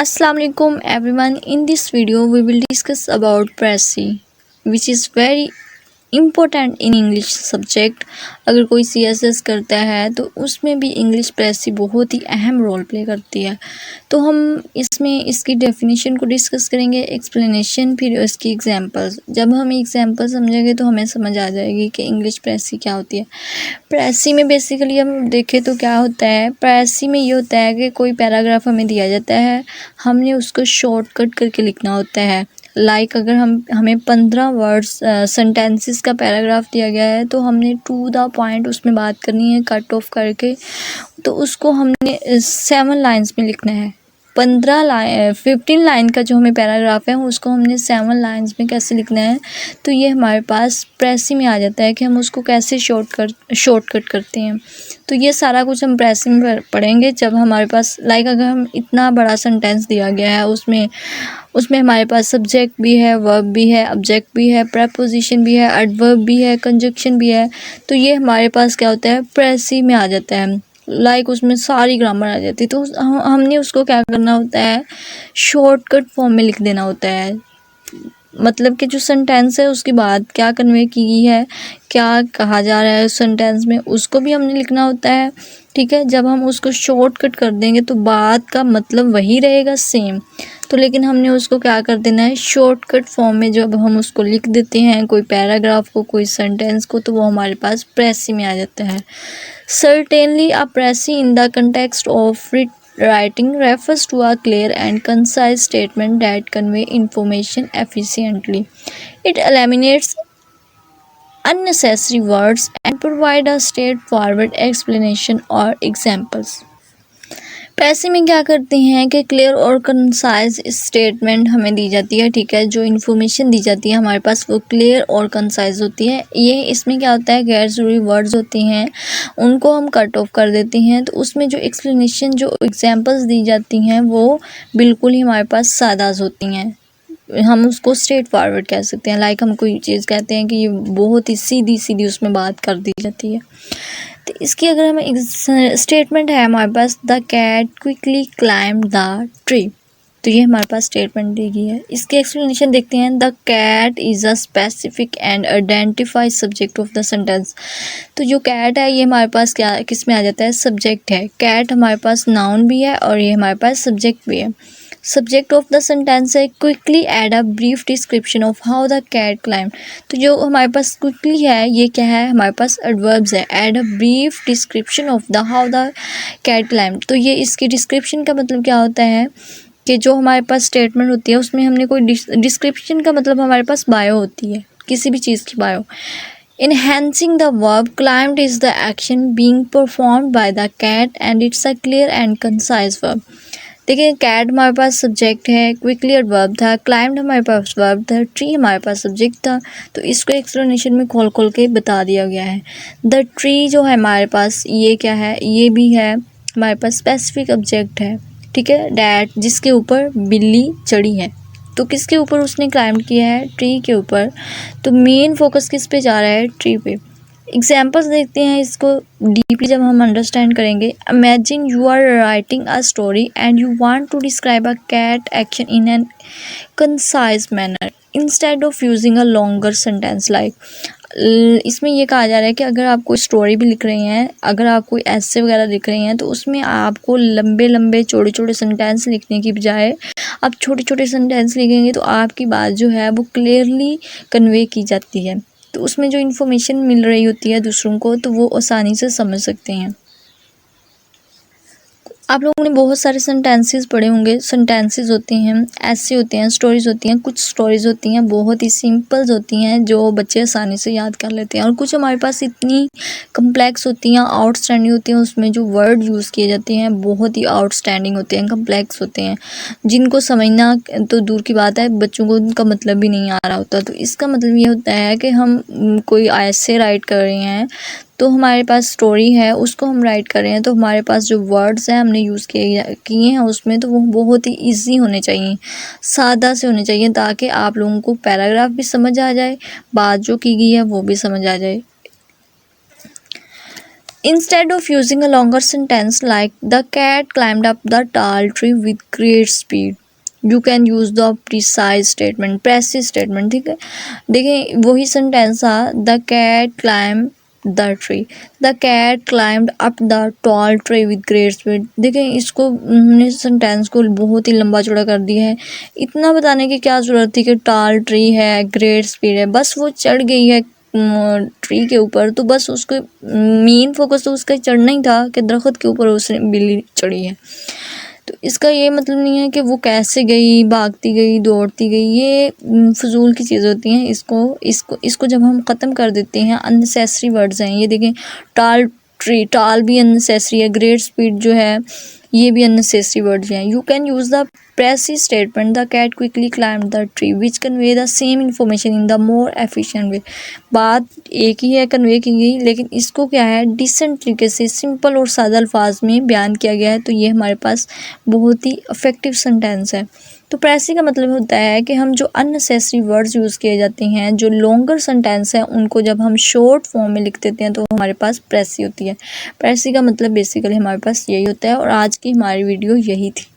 Assalamu alaikum everyone. In this video we will discuss about Prezi, which is very important in English subject. अगर कोई CSS करता है तो उसमें भी इंग्लिश प्रेसी बहुत ही अहम रोल प्ले करती है। तो हम इसमें इसकी डेफिनेशन को डिस्कस करेंगे, एक्सप्लेनेशन, फिर इसकी एग्जांपल्स। जब हम एग्जांपल समझेंगे तो हमें समझ आ जाएगी कि इंग्लिश प्रेसी क्या होती है। प्रेसी में बेसिकली हम देखें तो क्या होता है, प्रेसी में ये होता है कि कोई पैराग्राफ हमें दिया जाता है, हमने उसको शॉर्टकट करके लिखना होता है। अगर हमें 15 वर्ड्स सेंटेंसेस का पैराग्राफ दिया गया है तो हमने टू द पॉइंट उसमें बात करनी है, कट ऑफ करके। तो उसको हमने 7 लाइन्स में लिखना है। 15 लाइन का जो हमें पैराग्राफ है उसको हमने 7 लाइन्स में कैसे लिखना है, तो ये हमारे पास प्रेसी में आ जाता है कि हम उसको कैसे शॉर्टकट करते हैं। तो ये सारा कुछ हम प्रेसी में पढ़ेंगे। जब हमारे पास अगर हम इतना बड़ा सेंटेंस दिया गया है, उसमें हमारे पास सब्जेक्ट भी है, वर्ब भी है, ऑब्जेक्ट भी है, प्रीपोजिशन भी है, एडवर्ब भी है, कंजक्शन भी है, तो ये हमारे पास क्या होता है, प्रेसी में आ जाता है। उसमें सारी ग्रामर आ जाती है। तो हमने उसको क्या करना होता है, शॉर्टकट फॉर्म में लिख देना होता है। मतलब कि जो सेंटेंस है उसकी बात क्या कन्वे की गई है, क्या कहा जा रहा है उस सेंटेंस में, उसको भी हमने लिखना होता है। ठीक है, जब हम उसको शॉर्टकट कर देंगे तो बात का मतलब वही रहेगा, सेम। तो लेकिन हमने उसको क्या कर देना है, शॉर्टकट फॉर्म में जब हम उसको लिख देते हैं, कोई पैराग्राफ को, कोई सेंटेंस को, तो वो हमारे पास प्रेसी में आ जाता है। Certainly a precis in the context of writing refers to a clear and concise statement that convey information efficiently. It eliminates unnecessary words and provide a straightforward explanation or examples. पैसे में क्या करते हैं कि क्लियर और concise statement हमें दी जाती है। ठीक है, जो इन्फॉर्मेशन दी जाती है हमारे पास वो क्लियर और कंसाइज होती है। ये इसमें क्या होता है, गैर ज़रूरी वर्ड्स होते हैं उनको हम कट ऑफ कर देते हैं। तो उसमें जो एक्सप्लेनेशन, जो एग्जांपल्स दी जाती हैं वो बिल्कुल ही हमारे पास सादाज होती हैं। हम उसको स्ट्रेट फॉरवर्ड कह सकते हैं। हम कोई चीज़ कहते हैं कि ये बहुत ही सीधी सीधी उसमें बात कर दी जाती है। तो इसकी अगर हमें स्टेटमेंट है हमारे पास, the cat quickly climb the tree. तो ये हमारे पास स्टेटमेंट दी गई है। इसके एक्सप्लेनेशन देखते हैं। The cat is a specific and identified subject of the sentence. तो जो कैट है ये हमारे पास किस में आ जाता है, सब्जेक्ट है। कैट हमारे पास नाउन भी है और ये हमारे पास सब्जेक्ट भी है। सब्जेक्ट ऑफ द सेंटेंस है quickly add a brief description of how the cat climb. तो जो हमारे पास क्विकली है ये क्या है, हमारे पास एडवर्ब्स है। Add a brief description of the how the cat climb. तो ये इसकी डिस्क्रिप्शन का मतलब क्या होता है कि जो हमारे पास स्टेटमेंट होती है उसमें हमने कोई डिस्क्रिप्शन का मतलब हमारे पास बायो होती है, किसी भी चीज़ की bio. Enhancing the verb climbed is the action being performed by the cat and it's a clear and concise verb. देखिए, कैट हमारे पास सब्जेक्ट है, क्विकली एडवर्ब था, क्लाइम्ड हमारे पास वर्ब था, ट्री हमारे पास सब्जेक्ट था। तो इसको एक्सप्लेनेशन में खोल के बता दिया गया है। द ट्री जो है हमारे पास ये क्या है, ये भी है हमारे पास स्पेसिफिक ऑब्जेक्ट है। ठीक है, डैट जिसके ऊपर बिल्ली चढ़ी है। तो किसके ऊपर उसने क्लाइम्ब किया है, ट्री के ऊपर। तो मेन फोकस किस पे जा रहा है, ट्री पे। एग्जाम्पल्स देखते हैं, इसको डीपली जब हम अंडरस्टैंड करेंगे। Imagine you are writing a story and you want to describe a cat action in an concise manner instead of using a longer sentence like. इसमें ये कहा जा रहा है कि अगर आप कोई स्टोरी भी लिख रही हैं, अगर आप कोई ऐसे वगैरह लिख रही हैं, तो उसमें आपको लंबे लंबे छोटे छोटे सेंटेंस लिखने की बजाय आप छोटे छोटे सेंटेंस लिखेंगे तो आपकी बात जो है वो क्लियरली कन्वे की जाती है। तो उसमें जो इन्फॉर्मेशन मिल रही होती है दूसरों को तो वो आसानी से समझ सकते हैं। आप लोगों ने बहुत सारे सेंटेंसेस पढ़े होंगे। सेंटेंसेस होते हैं, ऐसे होते हैं, स्टोरीज होती हैं। कुछ स्टोरीज होती हैं बहुत ही सिंपल्स होती हैं जो बच्चे आसानी से याद कर लेते हैं, और कुछ हमारे पास इतनी कम्प्लेक्स होती हैं, आउटस्टैंडिंग होती हैं। उसमें जो वर्ड यूज़ किए जाते हैं बहुत ही आउटस्टैंडिंग होते हैं, कम्प्लेक्स होते हैं, जिनको समझना तो दूर की बात है, बच्चों को उनका मतलब भी नहीं आ रहा होता। तो इसका मतलब ये होता है कि हम कोई ऐसे राइट कर रहे हैं, तो हमारे पास स्टोरी है उसको हम राइट कर रहे हैं, तो हमारे पास जो वर्ड्स हैं हमने यूज़ किए हैं उसमें, तो वो बहुत ही इजी होने चाहिए, सादा से होने चाहिए, ताकि आप लोगों को पैराग्राफ भी समझ आ जाए, बात जो की गई है वो भी समझ आ जाए। Instead of using a longer sentence like the cat climbed up the tall tree with great speed, you can use the precise statement, precise statement. ठीक है, देखिए वही सेंटेंस था, the cat climbed the tree, the cat climbed up the tall tree with great speed. देखिए इसको हमने sentence को बहुत ही लंबा चौड़ा कर दिया है। इतना बताने की क्या ज़रूरत थी कि टाल ट्री है, ग्रेट स्पीड है, बस वो चढ़ गई है ट्री के ऊपर, तो बस उसको मेन फोकस तो उसका चढ़ना ही था कि दरख्त के ऊपर उसने बिल्ली चढ़ी है। तो इसका ये मतलब नहीं है कि वो कैसे गई, भागती गई, दौड़ती गई, ये फजूल की चीज़ होती हैं। इसको जब हम ख़त्म कर देते हैं, अननेसेसरी वर्ड्स हैं ये। देखें टाल ट्री, टाल भी अननेसेसरी है, ग्रेट स्पीड जो है ये भी अननेसेसरी वर्ड्स हैं। You can use the precise statement the cat quickly climbed the tree which convey the same information in the more efficient way. बात एक ही है, कन्वे की गई, लेकिन इसको क्या है डिसेंट तरीके से सिंपल और सादा अल्फाज में बयान किया गया है, तो ये हमारे पास बहुत ही इफ़ेक्टिव सेंटेंस है। तो प्रेसी का मतलब होता है कि हम जो अननेसेसरी वर्ड्स यूज़ किए जाते हैं, जो लॉन्गर सेंटेंस हैं, उनको जब हम शॉर्ट फॉर्म में लिख देते हैं तो हमारे पास प्रेसी होती है। प्रेसी का मतलब बेसिकली हमारे पास यही होता है, और आज की हमारी वीडियो यही थी।